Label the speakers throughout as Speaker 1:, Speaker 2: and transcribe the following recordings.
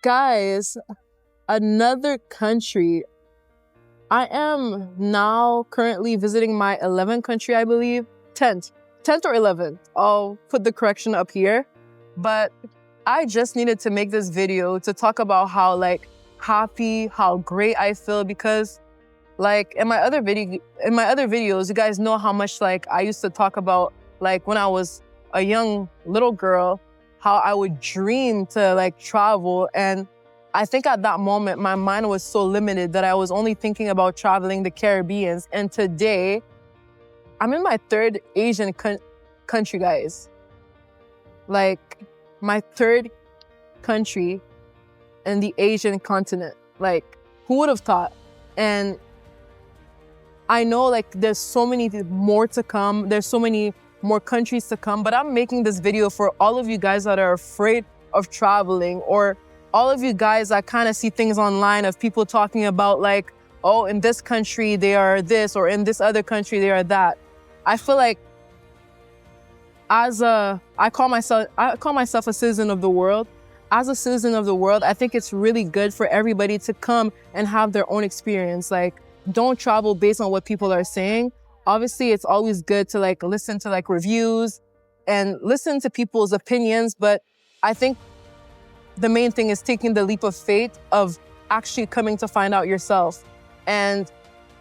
Speaker 1: Guys, another country. I am now currently visiting my 11th country, I believe. 10th or 11th. I'll put the correction up here. But I just needed to make this video to talk about how happy, how great I feel, because in my other videos, you guys know how much I used to talk about when I was a young little girl, how I would dream to travel. And I think at that moment, my mind was so limited that I was only thinking about traveling the Caribbean. And today, I'm in my third Asian country, guys. My third country in the Asian continent. Who would have thought? And I know there's so many more to come. There's so many more countries to come, but I'm making this video for all of you guys that are afraid of traveling, or all of you guys that kind of see things online of people talking about oh, in this country they are this, or in this other country they are that. I feel like I call myself a citizen of the world. As a citizen of the world, I think it's really good for everybody to come and have their own experience. Don't travel based on what people are saying. Obviously, it's always good to listen to reviews and listen to people's opinions, but I think the main thing is taking the leap of faith of actually coming to find out yourself. And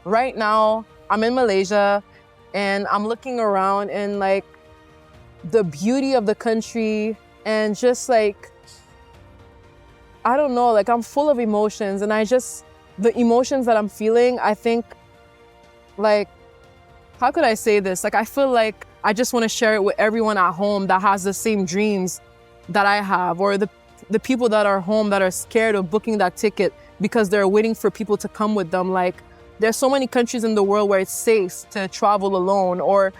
Speaker 1: right now, I'm in Malaysia and I'm looking around and the beauty of the country, and just I don't know, I'm full of emotions, and the emotions that I'm feeling, I think how could I say this? I feel like I just want to share it with everyone at home that has the same dreams that I have, or the people that are home that are scared of booking that ticket because they're waiting for people to come with them. There's so many countries in the world where it's safe to travel alone, or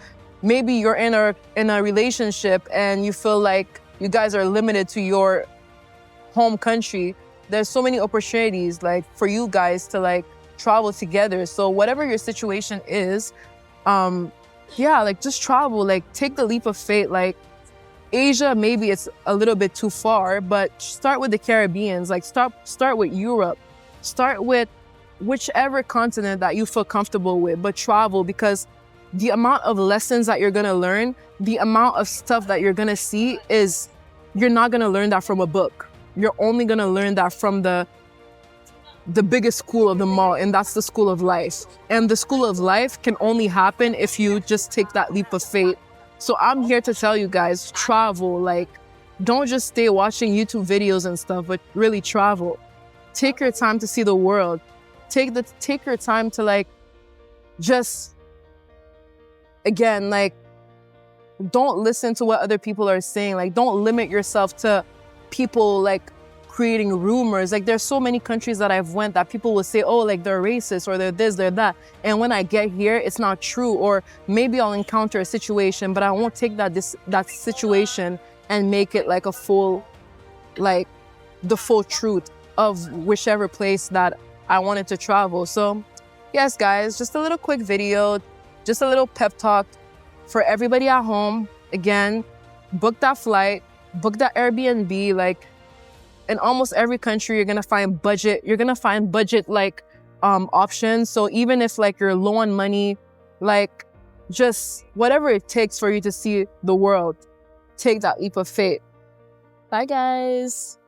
Speaker 1: maybe you're in a relationship and you feel like you guys are limited to your home country. There's so many opportunities for you guys to travel together. So whatever your situation is, just travel, take the leap of faith. Asia, maybe it's a little bit too far, but start with the Caribbean. Start with Europe. Start with whichever continent that you feel comfortable with, but travel, because the amount of lessons that you're gonna learn, the amount of stuff that you're gonna see you're not gonna learn that from a book. You're only gonna learn that from the biggest school of them all, and that's the school of life. And the school of life can only happen if you just take that leap of faith. So I'm here to tell you guys, travel. Don't just stay watching YouTube videos and stuff, but really travel. Take your time to see the world. Take your time to just, again, don't listen to what other people are saying. Don't limit yourself to people creating rumors. There's so many countries that I've went that people will say, oh, they're racist, or they're this, they're that. And when I get here, it's not true. Or maybe I'll encounter a situation, but I won't take that situation and make it a full, the full truth of whichever place that I wanted to travel. So yes, guys, just a little quick video, just a little pep talk for everybody at home. Again, book that flight, book that Airbnb. In almost every country, you're gonna find budget. You're gonna find budget options. So even if you're low on money, just whatever it takes for you to see the world, take that leap of faith. Bye, guys.